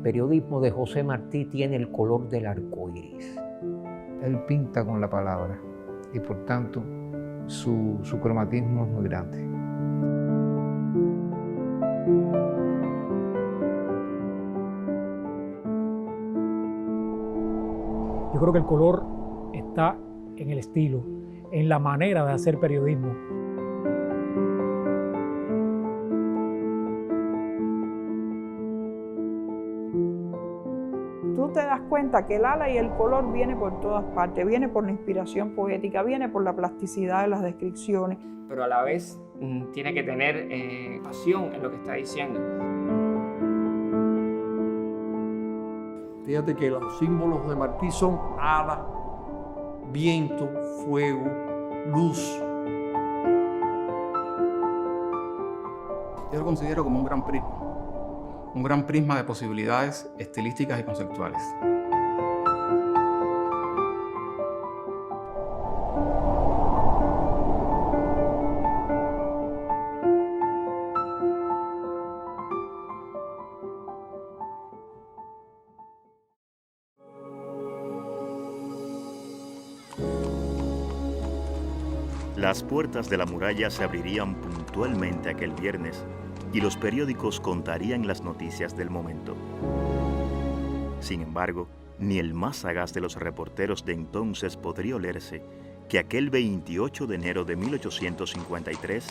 periodismo de José Martí tiene el color del arco iris. Él pinta con la palabra y por tanto su cromatismo es muy grande. Yo creo que el color está en el estilo, en la manera de hacer periodismo. Tú te das cuenta que el ala y el color viene por todas partes, viene por la inspiración poética, viene por la plasticidad de las descripciones. Pero a la vez tiene que tener pasión en lo que está diciendo. Fíjate que los símbolos de Martí son ala, viento, fuego, luz. Yo lo considero como un gran prisma de posibilidades estilísticas y conceptuales. Las puertas de la muralla se abrirían puntualmente aquel viernes y los periódicos contarían las noticias del momento. Sin embargo, ni el más sagaz de los reporteros de entonces podría olerse que aquel 28 de enero de 1853,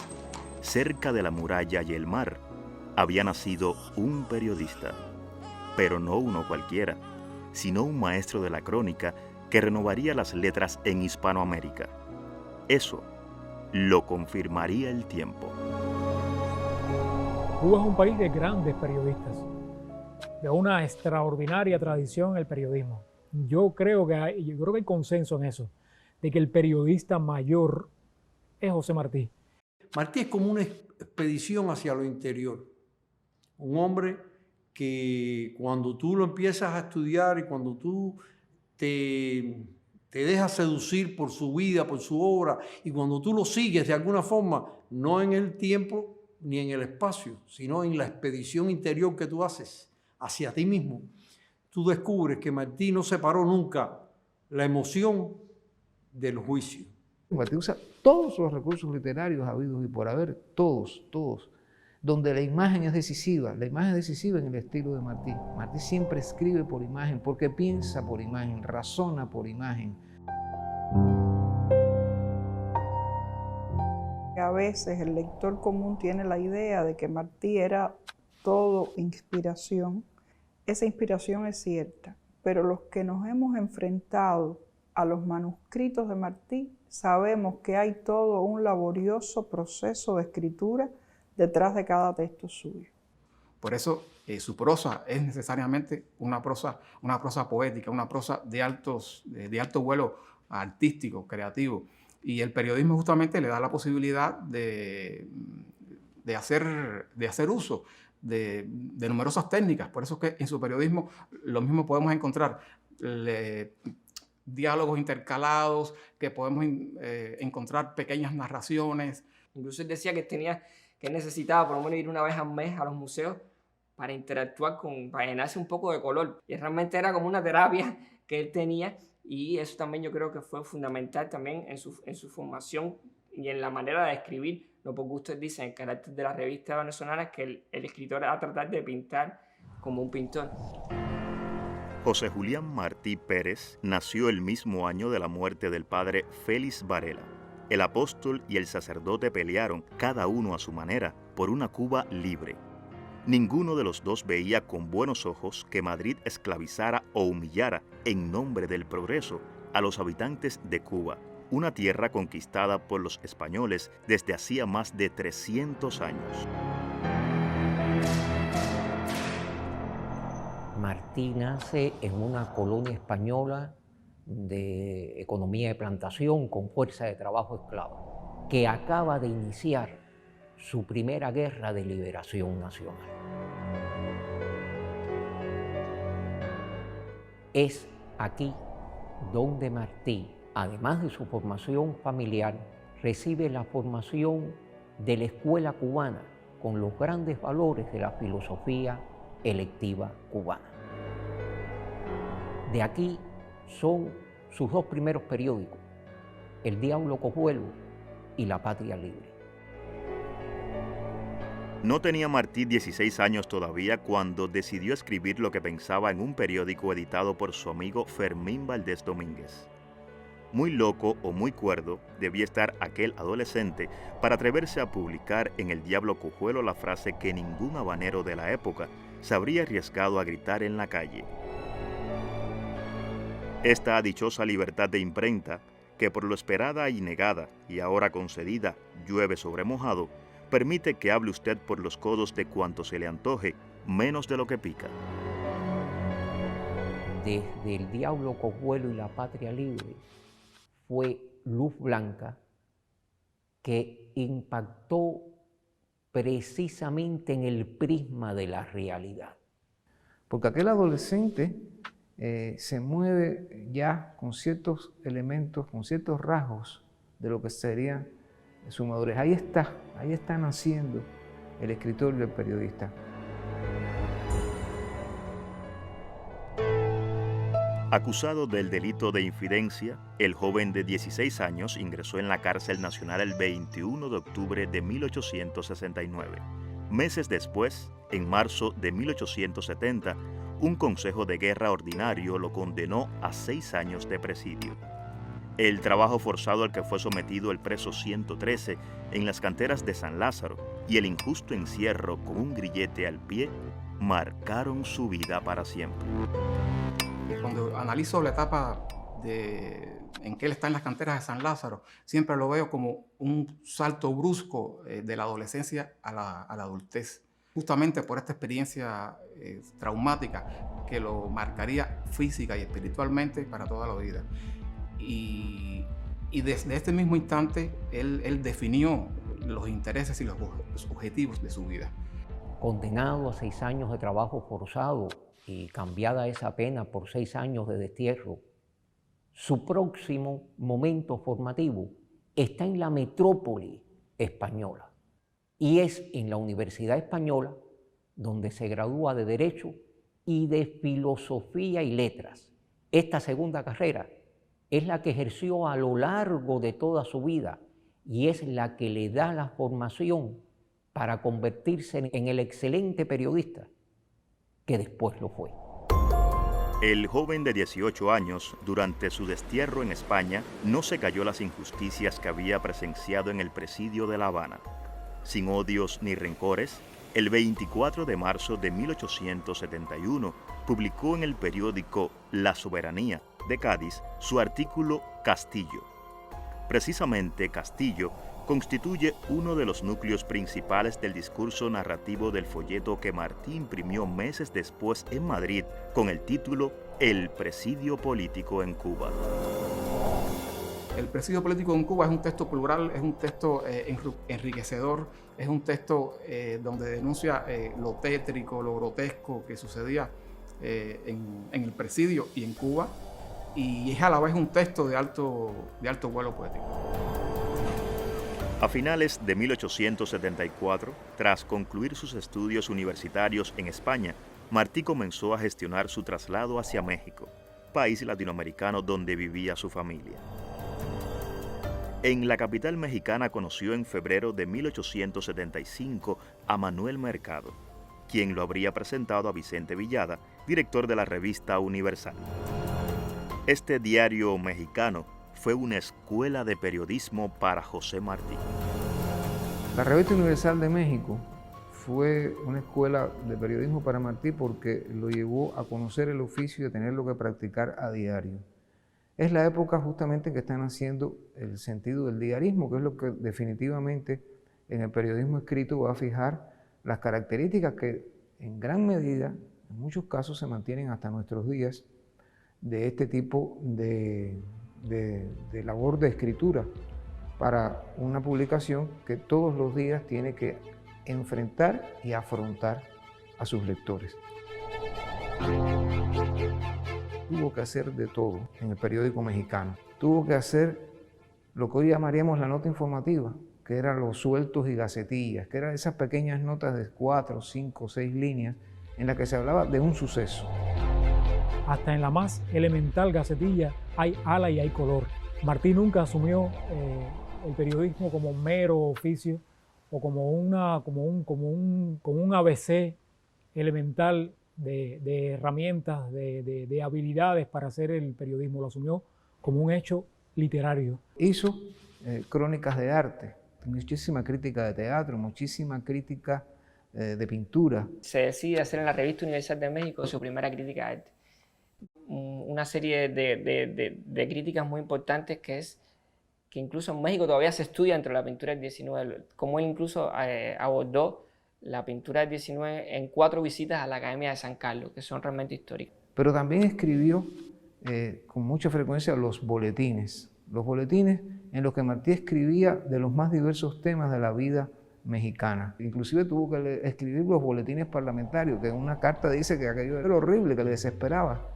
cerca de la muralla y el mar, había nacido un periodista, pero no uno cualquiera, sino un maestro de la crónica que renovaría las letras en Hispanoamérica. Eso lo confirmaría el tiempo. Cuba es un país de grandes periodistas, de una extraordinaria tradición en el periodismo. Yo creo que hay consenso en eso, de que el periodista mayor es José Martí. Martí es como una expedición hacia lo interior. Un hombre que cuando tú lo empiezas a estudiar y cuando tú te dejas seducir por su vida, por su obra, y cuando tú lo sigues de alguna forma, no en el tiempo ni en el espacio, sino en la expedición interior que tú haces hacia ti mismo, tú descubres que Martí no separó nunca la emoción del juicio. Martí usa todos los recursos literarios habidos y por haber, todos, donde la imagen es decisiva en el estilo de Martí. Martí siempre escribe por imagen, porque piensa por imagen, razona por imagen. A veces el lector común tiene la idea de que Martí era todo inspiración. Esa inspiración es cierta, pero los que nos hemos enfrentado a los manuscritos de Martí sabemos que hay todo un laborioso proceso de escritura detrás de cada texto suyo. Por eso su prosa es necesariamente una prosa poética, una prosa de alto vuelo artístico, creativo. Y el periodismo justamente le da la posibilidad de hacer uso de numerosas técnicas. Por eso es que en su periodismo lo mismo podemos encontrar diálogos intercalados, que podemos encontrar pequeñas narraciones. Incluso él decía que necesitaba por lo menos ir una vez al mes a los museos para interactuar para llenarse un poco de color. Y realmente era como una terapia que él tenía, y eso también yo creo que fue fundamental también en su formación y en la manera de escribir. No por gusto él dice en el carácter de la revista venezolana que el escritor va a tratar de pintar como un pintor. José Julián Martí Pérez nació el mismo año de la muerte del padre Félix Varela. El apóstol y el sacerdote pelearon, cada uno a su manera, por una Cuba libre. Ninguno de los dos veía con buenos ojos que Madrid esclavizara o humillara en nombre del progreso a los habitantes de Cuba, una tierra conquistada por los españoles desde hacía más de 300 años. Martí nace en una colonia española de economía de plantación con fuerza de trabajo esclava, que acaba de iniciar su primera guerra de liberación nacional. Es aquí donde Martí, además de su formación familiar, recibe la formación de la escuela cubana con los grandes valores de la filosofía electiva cubana. De aquí son sus dos primeros periódicos, El Diablo Cojuelo y La Patria Libre. No tenía Martí 16 años todavía cuando decidió escribir lo que pensaba en un periódico editado por su amigo Fermín Valdés Domínguez. Muy loco o muy cuerdo debía estar aquel adolescente para atreverse a publicar en El Diablo Cojuelo la frase que ningún habanero de la época se habría arriesgado a gritar en la calle. Esta dichosa libertad de imprenta, que por lo esperada y negada y ahora concedida llueve sobre mojado, permite que hable usted por los codos de cuanto se le antoje, menos de lo que pica. Desde El Diablo Cojuelo y La Patria Libre fue luz blanca que impactó precisamente en el prisma de la realidad. Porque aquel adolescente se mueve ya con ciertos elementos, con ciertos rasgos de lo que sería su madurez. Ahí está naciendo el escritor y el periodista. Acusado del delito de infidencia, el joven de 16 años ingresó en la cárcel nacional el 21 de octubre de 1869. Meses después, en marzo de 1870, un consejo de guerra ordinario lo condenó a 6 años de presidio. El trabajo forzado al que fue sometido el preso 113 en las canteras de San Lázaro y el injusto encierro con un grillete al pie marcaron su vida para siempre. Cuando analizo la etapa en que él está en las canteras de San Lázaro, siempre lo veo como un salto brusco de la adolescencia a la adultez, justamente por esta experiencia traumática que lo marcaría física y espiritualmente para toda la vida. Y desde este mismo instante, él definió los intereses y los objetivos de su vida. Condenado a 6 años de trabajo forzado y cambiada esa pena por 6 años de destierro, su próximo momento formativo está en la metrópoli española y es en la Universidad Española donde se gradúa de Derecho y de Filosofía y Letras. Esta segunda carrera es la que ejerció a lo largo de toda su vida y es la que le da la formación para convertirse en el excelente periodista que después lo fue. El joven de 18 años, durante su destierro en España, no se cayó las injusticias que había presenciado en el presidio de La Habana. Sin odios ni rencores, el 24 de marzo de 1871 publicó en el periódico La Soberanía de Cádiz su artículo Castillo. Precisamente Castillo constituye uno de los núcleos principales del discurso narrativo del folleto que Martí imprimió meses después en Madrid con el título El presidio político en Cuba. El presidio político en Cuba es un texto plural, es un texto enriquecedor, es un texto donde denuncia lo tétrico, lo grotesco que sucedía en el presidio y en Cuba, y es a la vez un texto de alto vuelo poético. A finales de 1874, tras concluir sus estudios universitarios en España, Martí comenzó a gestionar su traslado hacia México, país latinoamericano donde vivía su familia. En la capital mexicana conoció en febrero de 1875 a Manuel Mercado, quien lo habría presentado a Vicente Villada, director de la revista Universal. Este diario mexicano fue una escuela de periodismo para José Martí. La revista Universal de México fue una escuela de periodismo para Martí porque lo llevó a conocer el oficio y a tenerlo que practicar a diario. Es la época justamente en que están haciendo el sentido del diarismo, que es lo que definitivamente en el periodismo escrito va a fijar las características que en gran medida, en muchos casos, se mantienen hasta nuestros días de este tipo de labor de escritura para una publicación que todos los días tiene que enfrentar y afrontar a sus lectores. Tuvo que hacer de todo en el periódico mexicano. Tuvo que hacer lo que hoy llamaríamos la nota informativa, que eran los sueltos y gacetillas, que eran esas pequeñas notas de 4, 5, 6 líneas en las que se hablaba de un suceso. Hasta en la más elemental gacetilla hay ala y hay color. Martí nunca asumió el periodismo como mero oficio o como un ABC elemental de herramientas, de habilidades para hacer el periodismo. Lo asumió como un hecho literario. Hizo crónicas de arte, muchísima crítica de teatro, muchísima crítica de pintura. Se decide hacer en la Revista Universal de México su primera crítica de arte. Una serie de críticas muy importantes que es que incluso en México todavía se estudia dentro de la pintura del 19, como él incluso abordó la pintura del 19 en 4 visitas a la Academia de San Carlos, que son realmente históricas. Pero también escribió con mucha frecuencia los boletines en los que Martí escribía de los más diversos temas de la vida mexicana. Inclusive tuvo que escribir los boletines parlamentarios, que en una carta dice que aquello era horrible, que le desesperaba.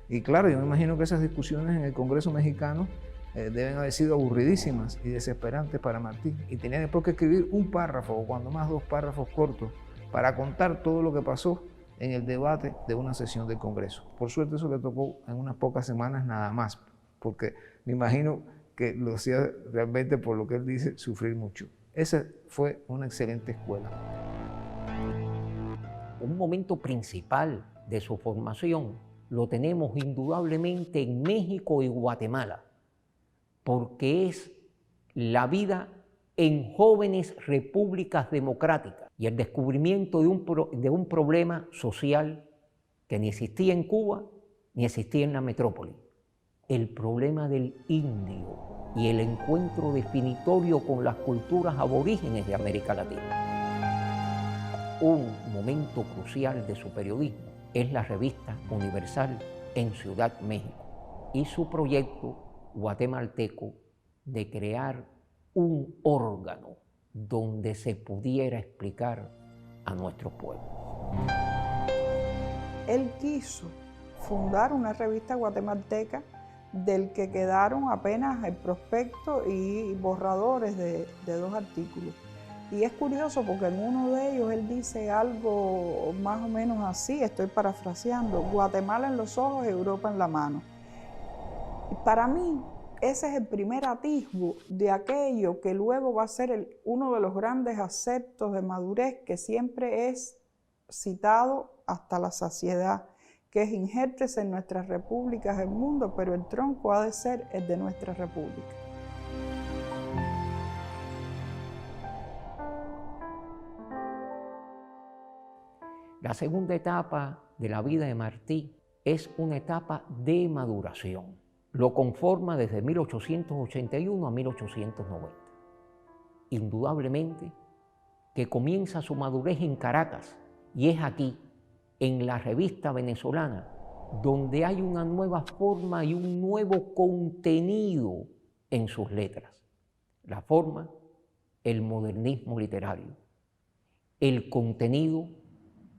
Y claro, yo me imagino que esas discusiones en el Congreso mexicano deben haber sido aburridísimas y desesperantes para Martí. Y tenía después que escribir un párrafo, o cuando más 2 párrafos cortos, para contar todo lo que pasó en el debate de una sesión del Congreso. Por suerte eso le tocó en unas pocas semanas nada más, porque me imagino que lo hacía realmente, por lo que él dice, sufrir mucho. Esa fue una excelente escuela. Un momento principal de su formación lo tenemos indudablemente en México y Guatemala, porque es la vida en jóvenes repúblicas democráticas y el descubrimiento de un problema social que ni existía en Cuba ni existía en la metrópoli, el problema del indio y el encuentro definitorio con las culturas aborígenes de América Latina. Un momento crucial de su periodismo es la Revista Universal en Ciudad México y su proyecto guatemalteco de crear un órgano donde se pudiera explicar a nuestro pueblo. Él quiso fundar una revista guatemalteca del que quedaron apenas el prospecto y borradores de 2 artículos. Y es curioso porque en uno de ellos él dice algo más o menos así, estoy parafraseando: Guatemala en los ojos, Europa en la mano. Y para mí ese es el primer atisbo de aquello que luego va a ser uno de los grandes aceptos de madurez que siempre es citado hasta la saciedad, que es injértese en nuestras repúblicas del mundo, pero el tronco ha de ser el de nuestra república. La segunda etapa de la vida de Martí es una etapa de maduración. Lo conforma desde 1881 a 1890. Indudablemente que comienza su madurez en Caracas, y es aquí, en la revista venezolana, donde hay una nueva forma y un nuevo contenido en sus letras. La forma, el modernismo literario. El contenido,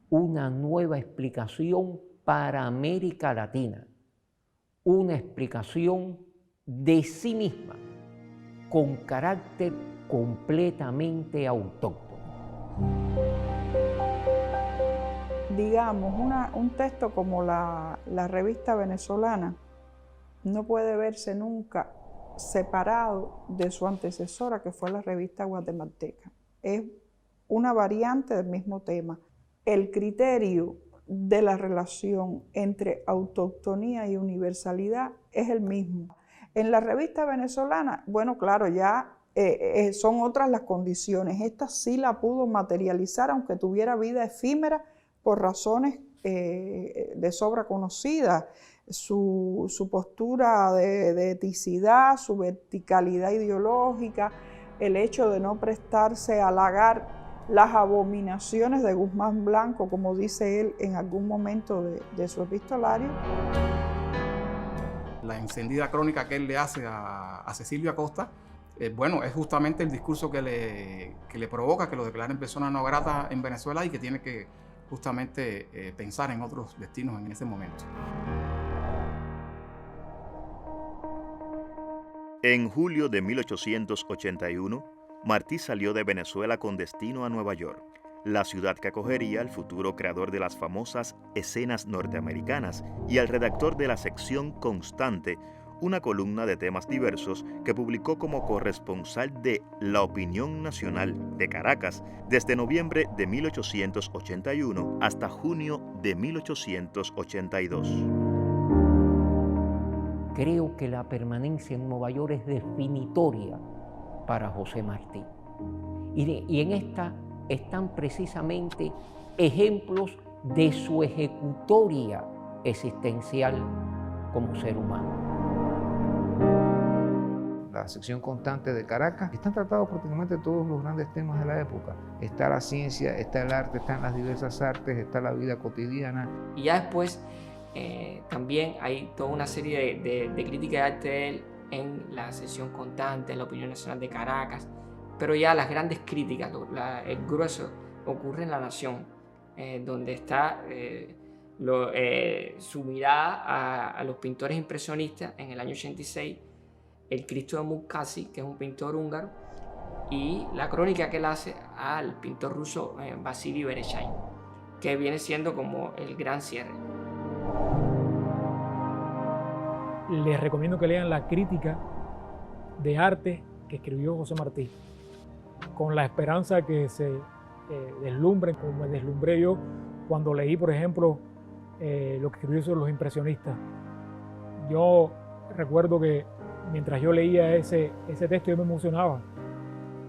una nueva explicación para América Latina. Una explicación de sí misma, con carácter completamente autóctono. Digamos, un texto como la revista venezolana no puede verse nunca separado de su antecesora, que fue la revista guatemalteca. Es una variante del mismo tema. El criterio de la relación entre autoctonía y universalidad es el mismo. En la revista venezolana, bueno, claro, ya son otras las condiciones. Esta sí la pudo materializar, aunque tuviera vida efímera, por razones de sobra conocidas. Su postura de eticidad, su verticalidad ideológica, el hecho de no prestarse a halagar las abominaciones de Guzmán Blanco, como dice él en algún momento de su epistolario. La encendida crónica que él le hace a Cecilio Acosta, bueno, es justamente el discurso que le provoca que lo declaren persona no grata en Venezuela y que tiene que justamente pensar en otros destinos en ese momento. En julio de 1881, Martí salió de Venezuela con destino a Nueva York. la ciudad que acogería al futuro creador de las famosas escenas norteamericanas y al redactor de la sección Constante, una columna de temas diversos que publicó como corresponsal de La Opinión Nacional de Caracas desde noviembre de 1881 hasta junio de 1882. Creo que la permanencia en Nueva York es definitoria para José Martí. Y en esta están precisamente ejemplos de su ejecutoria existencial como ser humano. La sección Constante de Caracas, están tratados prácticamente todos los grandes temas de la época. Está la ciencia, está el arte, están las diversas artes, está la vida cotidiana. Y ya después también hay toda una serie de críticas de arte de él en la sección Constante, en la Opinión Nacional de Caracas, pero ya las grandes críticas, el grueso, ocurre en La Nación, donde está su mirada a los pintores impresionistas en el año 86, el Cristo de Mukasey, que es un pintor húngaro, y la crónica que él hace al pintor ruso Vasily Berechain, que viene siendo como el gran cierre. Les recomiendo que lean la crítica de arte que escribió José Martí, con la esperanza que se deslumbren, como me deslumbré yo cuando leí, por ejemplo, lo que escribió sobre los impresionistas. Yo recuerdo que mientras yo leía ese texto yo me emocionaba,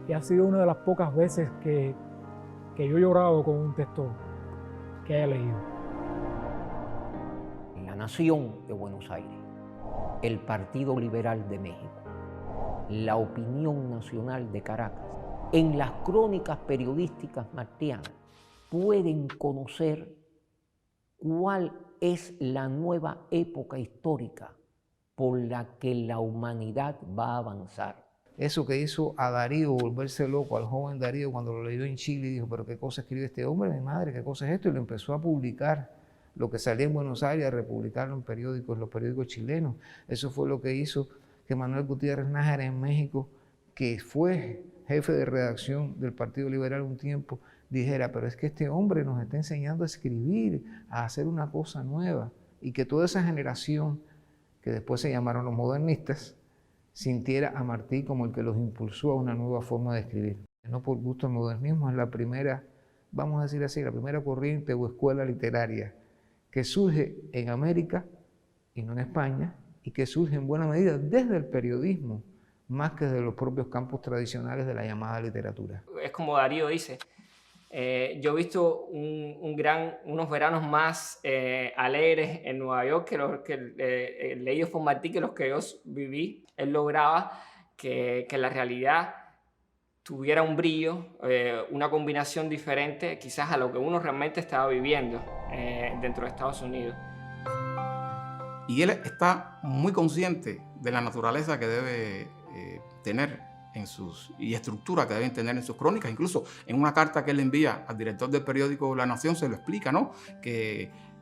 y ha sido una de las pocas veces que yo he llorado con un texto que haya leído. La Nación de Buenos Aires, el Partido Liberal de México, la Opinión Nacional de Caracas, en las crónicas periodísticas martianas pueden conocer cuál es la nueva época histórica por la que la humanidad va a avanzar. Eso que hizo a Darío volverse loco, al joven Darío, cuando lo leyó en Chile y dijo, pero qué cosa escribe este hombre, mi madre, qué cosa es esto, y lo empezó a publicar, lo que salía en Buenos Aires, a republicarlo en periódicos, los periódicos chilenos. Eso fue lo que hizo que Manuel Gutiérrez Nájera en México, que fue jefe de redacción del Partido Liberal un tiempo, dijera, pero es que este hombre nos está enseñando a escribir, a hacer una cosa nueva, y que toda esa generación, que después se llamaron los modernistas, sintiera a Martí como el que los impulsó a una nueva forma de escribir. No por gusto el modernismo es la primera, vamos a decir así, la primera corriente o escuela literaria que surge en América y no en España, y que surge en buena medida desde el periodismo, más que desde los propios campos tradicionales de la llamada literatura. Es como Darío dice, yo he visto unos veranos más alegres en Nueva York que leídos por Martí, que los que yo viví. Él lograba que la realidad tuviera un brillo, una combinación diferente quizás a lo que uno realmente estaba viviendo dentro de Estados Unidos. Y él está muy consciente de la naturaleza que debe tener y estructura que deben tener en sus crónicas. Incluso en una carta que él envía al director del periódico La Nación se lo explica, ¿no?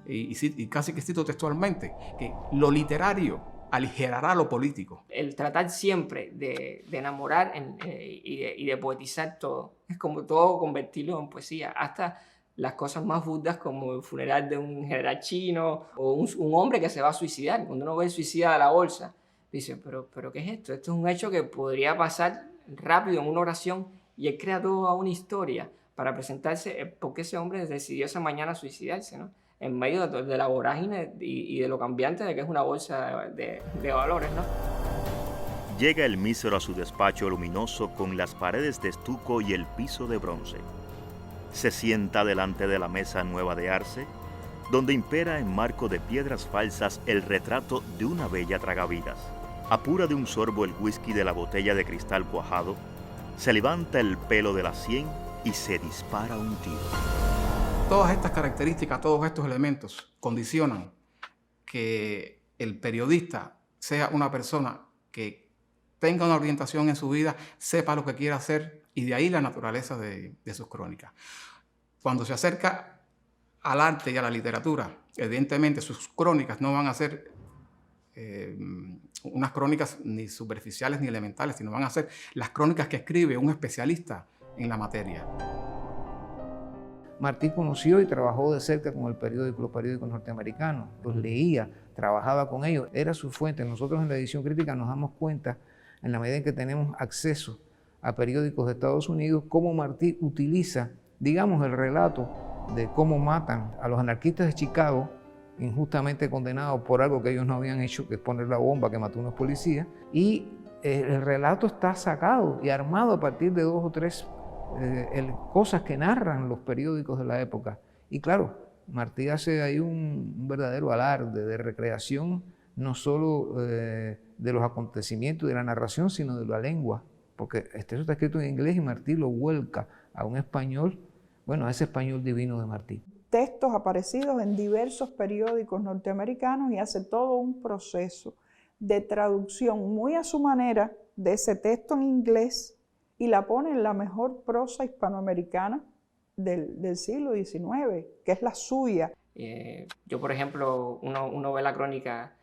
Y casi que cito textualmente, que lo literario aligerará lo político. El tratar siempre de enamorar y de poetizar todo, es como todo convertirlo en poesía, hasta las cosas más burdas como el funeral de un general chino o un hombre que se va a suicidar. Cuando uno ve el suicida de la bolsa, dice, pero ¿qué es esto? Esto es un hecho que podría pasar rápido en una oración, y él crea toda una historia para presentarse por qué ese hombre decidió esa mañana suicidarse, ¿no? En medio de la vorágine y de lo cambiante de que es una bolsa de valores, ¿no? Llega el mísero a su despacho luminoso con las paredes de estuco y el piso de bronce. Se sienta delante de la mesa nueva de arce, donde impera en marco de piedras falsas el retrato de una bella tragavidas. Apura de un sorbo el whisky de la botella de cristal cuajado, se levanta el pelo de la sien y se dispara un tiro. Todas estas características, todos estos elementos condicionan que el periodista sea una persona que tenga una orientación en su vida, sepa lo que quiere hacer, y de ahí la naturaleza de sus crónicas. Cuando se acerca al arte y a la literatura, evidentemente sus crónicas no van a ser unas crónicas ni superficiales ni elementales, sino van a ser las crónicas que escribe un especialista en la materia. Martí conoció y trabajó de cerca con los periódicos norteamericanos, los leía, trabajaba con ellos, era su fuente. Nosotros en la edición crítica nos damos cuenta, en la medida en que tenemos acceso a periódicos de Estados Unidos, cómo Martí utiliza, digamos, el relato de cómo matan a los anarquistas de Chicago, injustamente condenados por algo que ellos no habían hecho, que es poner la bomba que mató a unos policías, y el relato está sacado y armado a partir de 2 o 3 cosas que narran los periódicos de la época. Y claro, Martí hace ahí un verdadero alarde de recreación, no solo de los acontecimientos y de la narración, sino de la lengua, porque eso está escrito en inglés y Martí lo vuelca a un español, bueno, a ese español divino de Martí. Textos aparecidos en diversos periódicos norteamericanos y hace todo un proceso de traducción muy a su manera de ese texto en inglés y la pone en la mejor prosa hispanoamericana del siglo XIX, que es la suya. Yo, por ejemplo, uno ve la crónica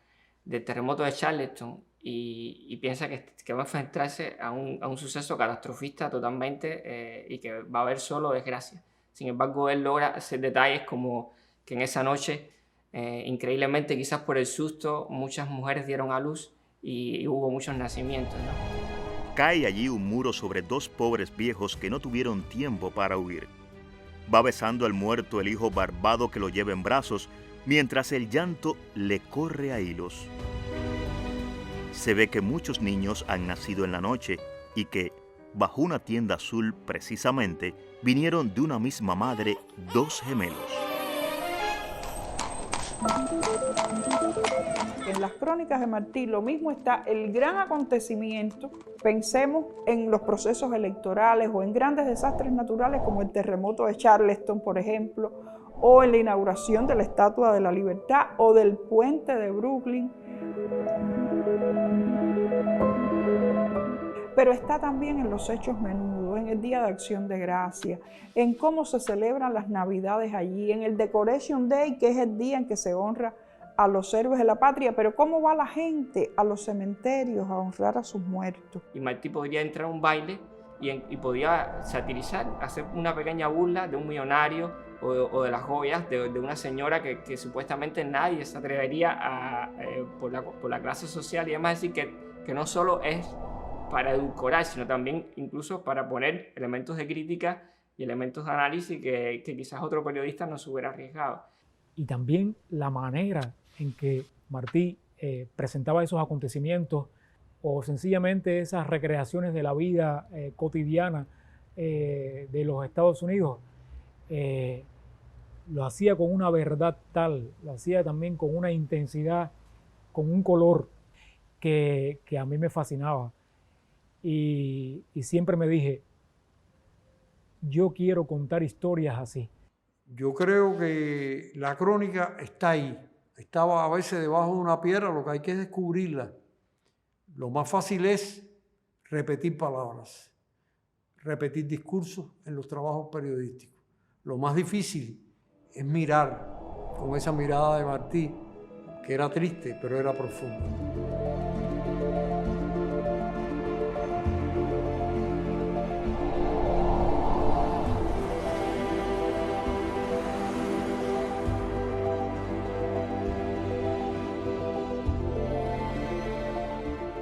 del terremoto de Charleston y piensa que va a enfrentarse a un suceso catastrofista totalmente y que va a haber solo desgracia. Sin embargo, él logra hacer detalles como que en esa noche, increíblemente, quizás por el susto, muchas mujeres dieron a luz y hubo muchos nacimientos, ¿no? Cae allí un muro sobre 2 pobres viejos que no tuvieron tiempo para huir. Va besando al muerto el hijo barbado que lo lleva en brazos, mientras el llanto le corre a hilos. Se ve que muchos niños han nacido en la noche y que, bajo una tienda azul precisamente, vinieron de una misma madre 2 gemelos. En las crónicas de Martí lo mismo está el gran acontecimiento. Pensemos en los procesos electorales o en grandes desastres naturales como el terremoto de Charleston, por ejemplo, o en la inauguración de la Estatua de la Libertad o del puente de Brooklyn. Pero está también en los hechos menudos, en el Día de Acción de Gracias, en cómo se celebran las Navidades allí, en el Decoration Day, que es el día en que se honra a los héroes de la patria, pero cómo va la gente a los cementerios a honrar a sus muertos. Y Martí podría entrar a un baile y podía satirizar, hacer una pequeña burla de un millonario o de las joyas de una señora que supuestamente nadie se atrevería por la clase social y además decir que no solo es para edulcorar, sino también incluso para poner elementos de crítica y elementos de análisis que quizás otro periodista no se hubiera arriesgado. Y también la manera en que Martí presentaba esos acontecimientos o sencillamente esas recreaciones de la vida cotidiana de los Estados Unidos, lo hacía con una verdad tal, lo hacía también con una intensidad, con un color que a mí me fascinaba. Y siempre me dije, yo quiero contar historias así. Yo creo que la crónica está ahí, estaba a veces debajo de una piedra, lo que hay que es descubrirla. Lo más fácil es repetir palabras, repetir discursos en los trabajos periodísticos. Lo más difícil es mirar con esa mirada de Martí, que era triste, pero era profunda.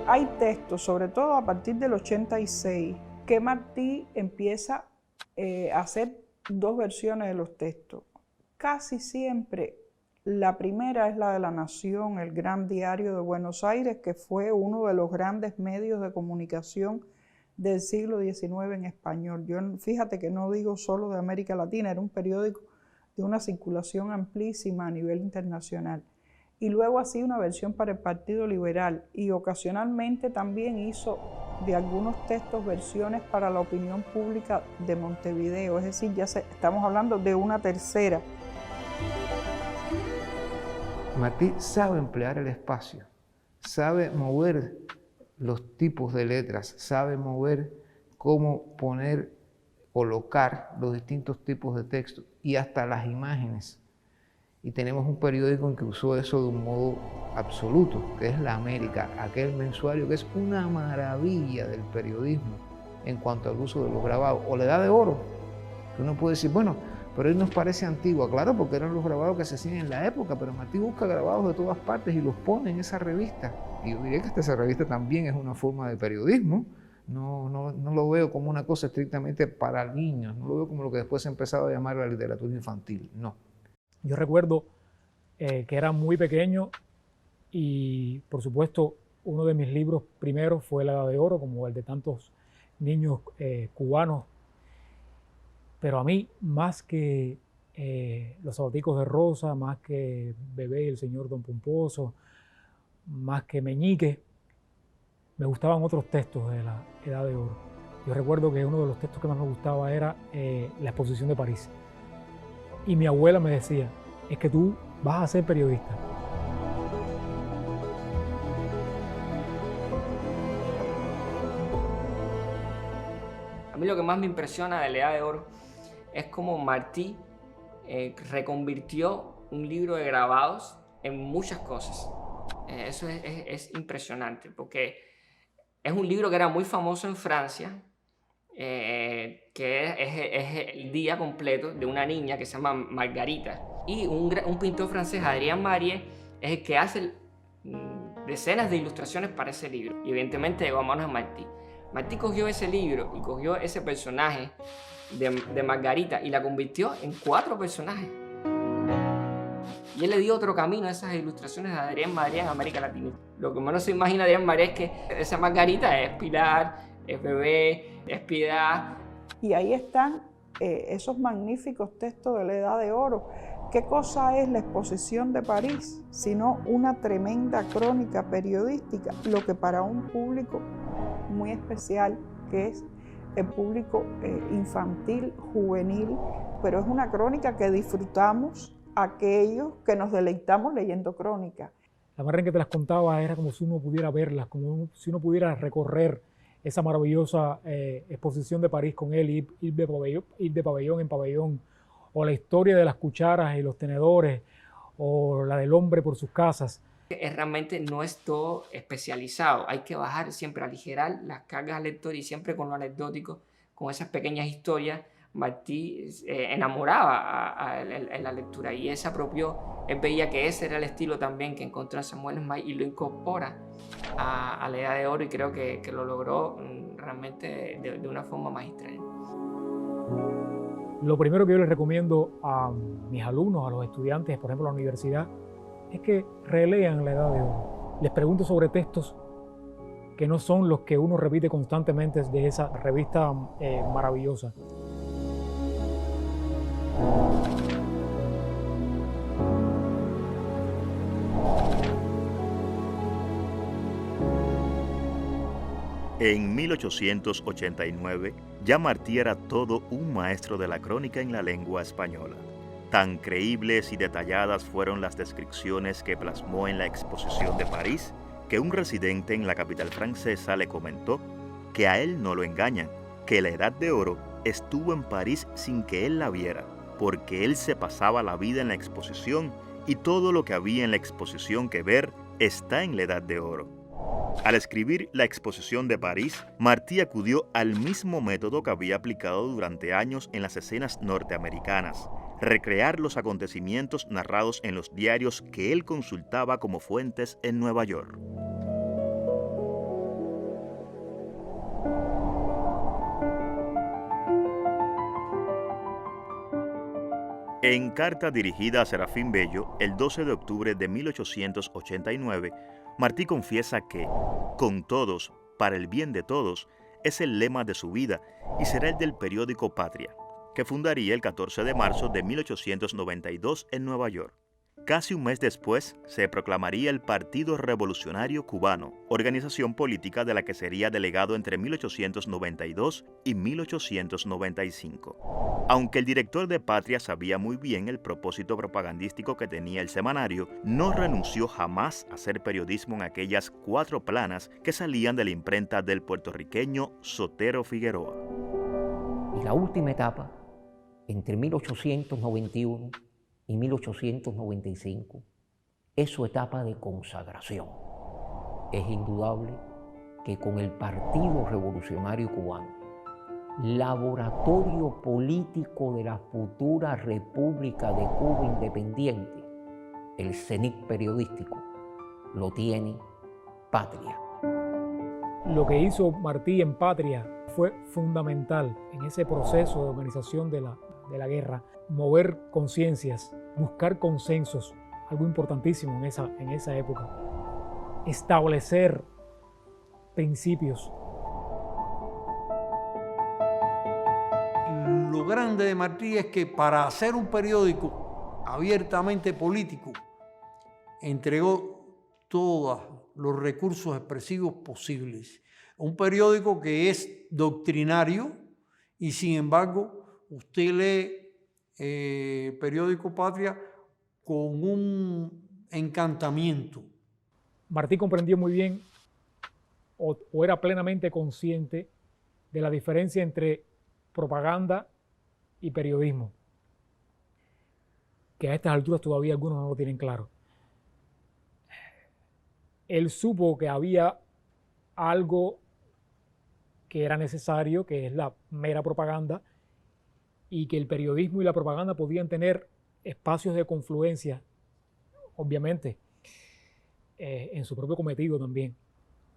Hay textos, sobre todo a partir del 86, que Martí empieza a hacer 2 versiones de los textos. Casi siempre la primera es la de La Nación, el gran diario de Buenos Aires, que fue uno de los grandes medios de comunicación del siglo XIX en español. Yo fíjate que no digo solo de América Latina, era un periódico de una circulación amplísima a nivel internacional. Y luego hacía una versión para el Partido Liberal y ocasionalmente también hizo de algunos textos versiones para la opinión pública de Montevideo, es decir, estamos hablando de una tercera. Martí sabe emplear el espacio, sabe mover los tipos de letras, sabe mover cómo poner, colocar los distintos tipos de textos y hasta las imágenes. Y tenemos un periódico en que usó eso de un modo absoluto, que es La América, aquel mensuario que es una maravilla del periodismo en cuanto al uso de los grabados, o la Edad de Oro, que uno puede decir, bueno, pero hoy nos parece antigua, claro, porque eran los grabados que se hacían en la época, pero Martí busca grabados de todas partes y los pone en esa revista. Y yo diría que esa revista también es una forma de periodismo. No lo veo como una cosa estrictamente para niños, no lo veo como lo que después se ha empezado a llamar la literatura infantil, no. Yo recuerdo que era muy pequeño y, por supuesto, uno de mis libros primeros fue La Edad de Oro, como el de tantos niños cubanos. Pero a mí, más que Los Zapaticos de Rosa, más que Bebé y el Señor Don Pomposo, más que Meñique, me gustaban otros textos de la Edad de Oro. Yo recuerdo que uno de los textos que más me gustaba era La Exposición de París. Y mi abuela me decía, es que tú vas a ser periodista. A mí lo que más me impresiona de la Edad de Oro es cómo Martí reconvirtió un libro de grabados en muchas cosas. Eso es impresionante, porque es un libro que era muy famoso en Francia, que es el día completo de una niña que se llama Margarita. Y un pintor francés, Adrien Marie, es el que hace decenas de ilustraciones para ese libro. Y evidentemente llegó a manos de Martí. Martí cogió ese libro y cogió ese personaje de Margarita y la convirtió en 4 personajes. Y él le dio otro camino a esas ilustraciones de Adrien Marie en América Latina. Lo que menos se imagina Adrien Marie es que esa Margarita es Pilar, es Bebé, es Piedad. Y ahí están esos magníficos textos de la Edad de Oro. ¿Qué cosa es la Exposición de París? Sino una tremenda crónica periodística, lo que para un público muy especial, que es el público infantil, juvenil, pero es una crónica que disfrutamos aquellos que nos deleitamos leyendo crónica. La manera en que te las contaba era como si uno pudiera verlas, como si uno pudiera recorrer esa maravillosa exposición de París con él, ir de pabellón en pabellón, o la historia de las cucharas y los tenedores, o la del hombre por sus casas. Realmente no es todo especializado, hay que bajar siempre, aligerar las cargas al lector y siempre con lo anecdótico, con esas pequeñas historias. Martí enamoraba en la lectura y él se apropió, él veía que ese era el estilo también que encontró en Samuel Esmay y lo incorpora a la Edad de Oro y creo que lo logró realmente de una forma magistral. Lo primero que yo les recomiendo a mis alumnos, a los estudiantes, por ejemplo, en la universidad, es que relean la Edad de Oro. Les pregunto sobre textos que no son los que uno repite constantemente de esa revista maravillosa. En 1889, ya Martí era todo un maestro de la crónica en la lengua española. Tan creíbles y detalladas fueron las descripciones que plasmó en la Exposición de París, que un residente en la capital francesa le comentó que a él no lo engañan, que la Edad de Oro estuvo en París sin que él la viera, porque él se pasaba la vida en la exposición y todo lo que había en la exposición que ver está en la Edad de Oro. Al escribir La Exposición de París, Martí acudió al mismo método que había aplicado durante años en las escenas norteamericanas, recrear los acontecimientos narrados en los diarios que él consultaba como fuentes en Nueva York. En carta dirigida a Serafín Bello, el 12 de octubre de 1889, Martí confiesa que, con todos, para el bien de todos, es el lema de su vida y será el del periódico Patria, que fundaría el 14 de marzo de 1892 en Nueva York. Casi un mes después, se proclamaría el Partido Revolucionario Cubano, organización política de la que sería delegado entre 1892 y 1895. Aunque el director de Patria sabía muy bien el propósito propagandístico que tenía el semanario, no renunció jamás a hacer periodismo en aquellas 4 planas que salían de la imprenta del puertorriqueño Sotero Figueroa. Y la última etapa, entre 1891 y 1895, es su etapa de consagración. Es indudable que con el Partido Revolucionario Cubano laboratorio político de la futura República de Cuba independiente, el CENIC periodístico, lo tiene Patria. Lo que hizo Martí en Patria fue fundamental en ese proceso de organización de la guerra, mover conciencias, buscar consensos, algo importantísimo en esa época, establecer principios. Lo grande de Martí es que para hacer un periódico abiertamente político, entregó todos los recursos expresivos posibles. Un periódico que es doctrinario y sin embargo usted lee periódico Patria con un encantamiento. Martí comprendió muy bien o era plenamente consciente de la diferencia entre propaganda y periodismo, que a estas alturas todavía algunos no lo tienen claro. Él supo que había algo que era necesario, que es la mera propaganda, y que el periodismo y la propaganda podían tener espacios de confluencia, obviamente, en su propio cometido también,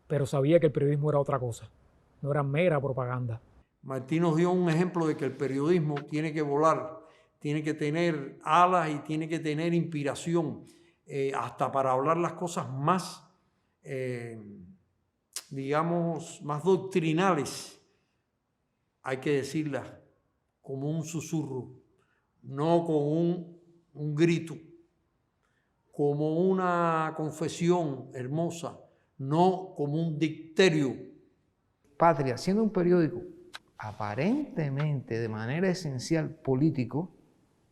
pero sabía que el periodismo era otra cosa, no era mera propaganda. Martí nos dio un ejemplo de que el periodismo tiene que volar, tiene que tener alas y tiene que tener inspiración, hasta para hablar las cosas más, digamos, más doctrinales. Hay que decirlas como un susurro, no con un grito, como una confesión hermosa, no como un dicterio. Patria, siendo un periódico aparentemente de manera esencial político,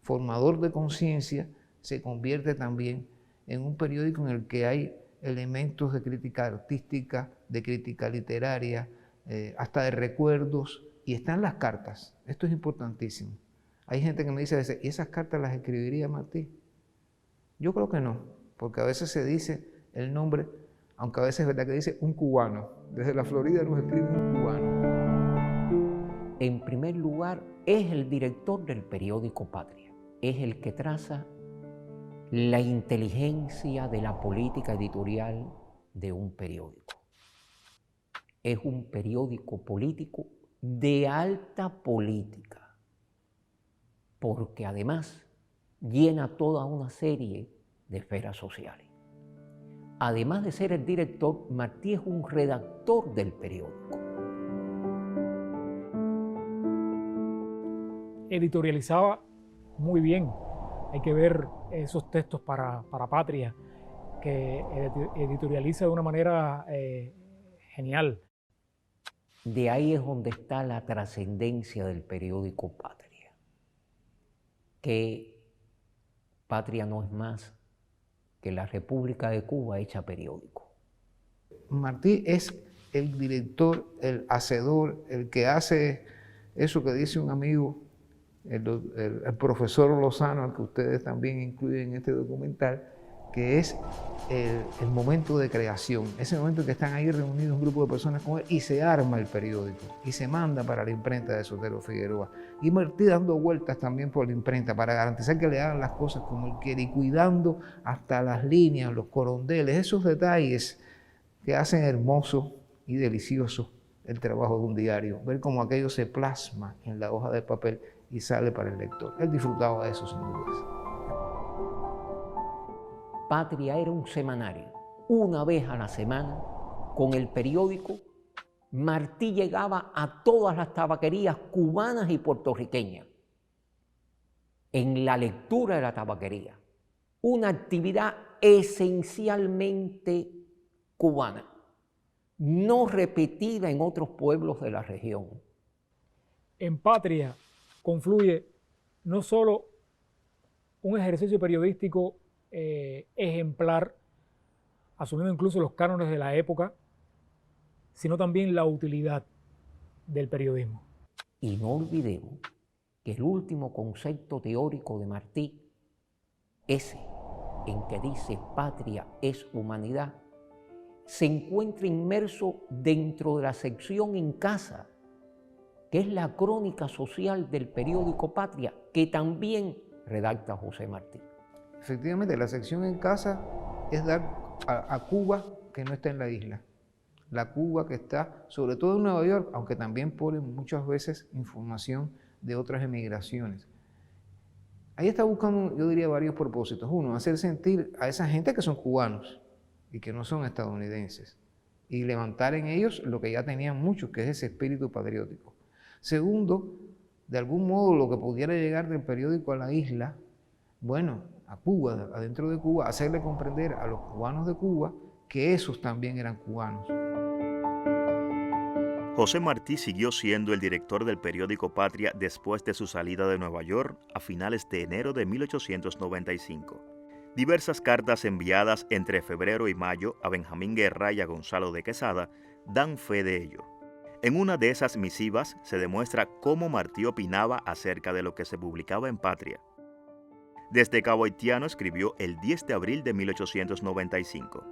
formador de conciencia, se convierte también en un periódico en el que hay elementos de crítica artística, de crítica literaria, hasta de recuerdos, y están las cartas. Esto es importantísimo. Hay gente que me dice a veces, ¿y esas cartas las escribiría Martí? Yo creo que no, porque a veces se dice el nombre, aunque a veces es verdad que dice un cubano. Desde la Florida nos escribe un cubano. En primer lugar, es el director del periódico Patria. Es el que traza la inteligencia de la política editorial de un periódico. Es un periódico político de alta política, porque además llena toda una serie de esferas sociales. Además de ser el director, Martí es un redactor del periódico. Editorializaba muy bien. Hay que ver esos textos para Patria, que editorializa de una manera genial. De ahí es donde está la trascendencia del periódico Patria, que Patria no es más que la República de Cuba hecha periódico. Martí es el director, el hacedor, el que hace eso que dice un amigo, el profesor Lozano, al que ustedes también incluyen en este documental, que es el momento de creación, ese momento en que están ahí reunidos un grupo de personas con él y se arma el periódico y se manda para la imprenta de Sotero Figueroa. Y Martí dando vueltas también por la imprenta para garantizar que le hagan las cosas como él quiere y cuidando hasta las líneas, los corondeles, esos detalles que hacen hermoso y delicioso el trabajo de un diario, ver cómo aquello se plasma en la hoja de papel y sale para el lector. Él disfrutaba de eso sin dudas. Patria era un semanario. Una vez a la semana, con el periódico, Martí llegaba a todas las tabaquerías cubanas y puertorriqueñas en la lectura de la tabaquería. Una actividad esencialmente cubana, no repetida en otros pueblos de la región. En Patria confluye no solo un ejercicio periodístico ejemplar, asumiendo incluso los cánones de la época, sino también la utilidad del periodismo. Y no olvidemos que el último concepto teórico de Martí, ese en que dice patria es humanidad, se encuentra inmerso dentro de la sección en casa que es la crónica social del periódico Patria, que también redacta José Martí. Efectivamente, la sección en casa es dar a Cuba que no está en la isla. La Cuba que está, sobre todo en Nueva York, aunque también ponen muchas veces información de otras emigraciones. Ahí está buscando, yo diría, varios propósitos. Uno, hacer sentir a esa gente que son cubanos y que no son estadounidenses, y levantar en ellos lo que ya tenían muchos, que es ese espíritu patriótico. Segundo, de algún modo lo que pudiera llegar del periódico a la isla, bueno, a Cuba, adentro de Cuba, hacerle comprender a los cubanos de Cuba que esos también eran cubanos. José Martí siguió siendo el director del periódico Patria después de su salida de Nueva York a finales de enero de 1895. Diversas cartas enviadas entre febrero y mayo a Benjamín Guerra y a Gonzalo de Quesada dan fe de ello. En una de esas misivas se demuestra cómo Martí opinaba acerca de lo que se publicaba en Patria. Desde Cabo Haitiano escribió el 10 de abril de 1895.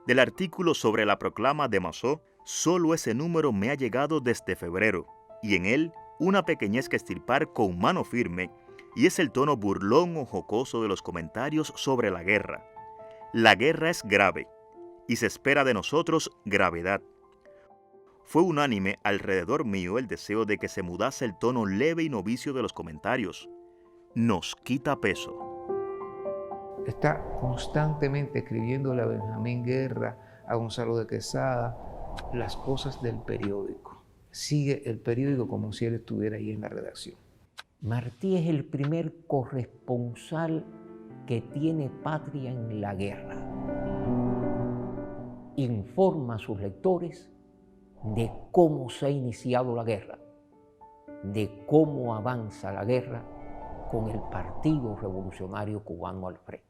Del artículo sobre la proclama de Massó, solo ese número me ha llegado desde febrero, y en él una pequeñez que estirpar con mano firme, y es el tono burlón o jocoso de los comentarios sobre la guerra. La guerra es grave, y se espera de nosotros gravedad. Fue unánime alrededor mío el deseo de que se mudase el tono leve y novicio de los comentarios. Nos quita peso. Está constantemente escribiéndole a Benjamín Guerra, a Gonzalo de Quesada, las cosas del periódico. Sigue el periódico como si él estuviera ahí en la redacción. Martí es el primer corresponsal que tiene Patria en la guerra. Informa a sus lectores de cómo se ha iniciado la guerra, de cómo avanza la guerra con el Partido Revolucionario Cubano al frente.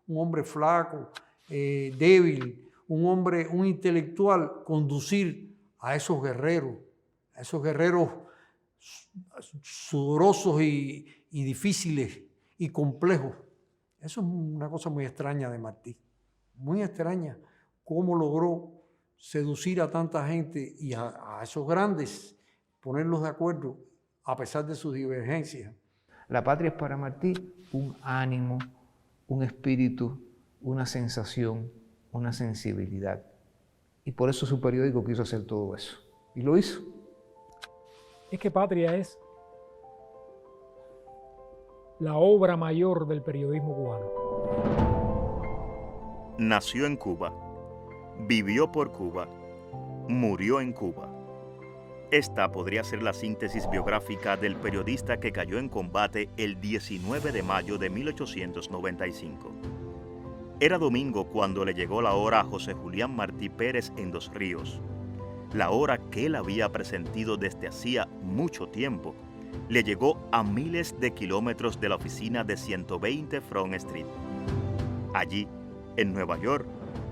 Un hombre flaco, débil, un intelectual, conducir a esos guerreros sudorosos y difíciles y complejos. Eso es una cosa muy extraña de Martí, muy extraña, cómo logró seducir a tanta gente y a esos grandes, ponerlos de acuerdo a pesar de sus divergencias. La Patria es para Martí un ánimo, un espíritu, una sensación, una sensibilidad. Y por eso su periódico quiso hacer todo eso. Y lo hizo. Es que Patria es la obra mayor del periodismo cubano. Nació en Cuba, vivió por Cuba, murió en Cuba. Esta podría ser la síntesis biográfica del periodista que cayó en combate el 19 de mayo de 1895. Era domingo cuando le llegó la hora a José Julián Martí Pérez en Dos Ríos. La hora que él había presentido desde hacía mucho tiempo, le llegó a miles de kilómetros de la oficina de 120 Front Street. Allí, en Nueva York,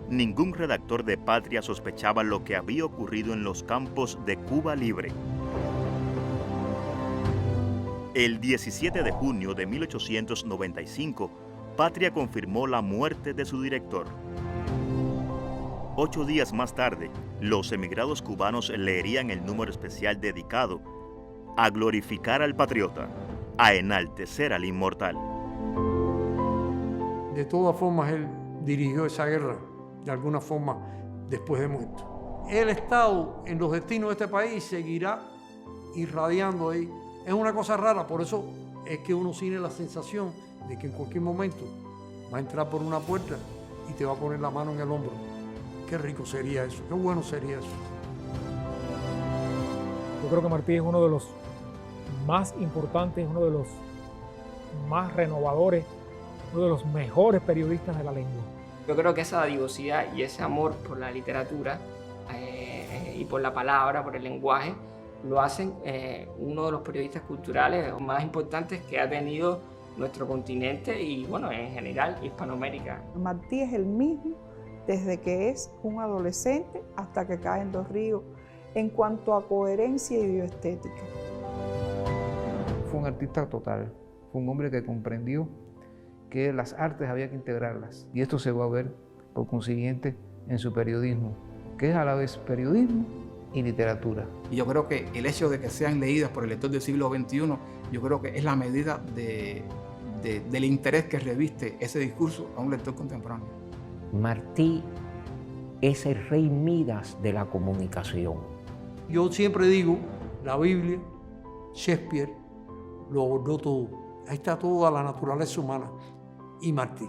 ningún redactor de Patria sospechaba lo que había ocurrido en los campos de Cuba Libre. El 17 de junio de 1895, Patria confirmó la muerte de su director. 8 días más tarde, los emigrados cubanos leerían el número especial dedicado a glorificar al patriota, a enaltecer al inmortal. De todas formas, él dirigió esa guerra, de alguna forma, después de muerto. El Estado en los destinos de este país seguirá irradiando ahí. Es una cosa rara, por eso es que uno tiene la sensación de que en cualquier momento va a entrar por una puerta y te va a poner la mano en el hombro. Qué rico sería eso, qué bueno sería eso. Yo creo que Martí es uno de los más importantes, uno de los más renovadores, uno de los mejores periodistas de la lengua. Yo creo que esa dadivosidad y ese amor por la literatura y por la palabra, por el lenguaje, lo hacen uno de los periodistas culturales más importantes que ha tenido nuestro continente y, bueno, en general, Hispanoamérica. Martí es el mismo desde que es un adolescente hasta que cae en Dos Ríos, en cuanto a coherencia y bioestética. Fue un artista total, fue un hombre que comprendió que las artes había que integrarlas, y esto se va a ver, por consiguiente, en su periodismo, que es a la vez periodismo y literatura. Y yo creo que el hecho de que sean leídas por el lector del siglo XXI, yo creo que es la medida del interés que reviste ese discurso a un lector contemporáneo. Martí es el rey Midas de la comunicación. Yo siempre digo, la Biblia, Shakespeare, lo abordó todo. Ahí está toda la naturaleza humana y Martí.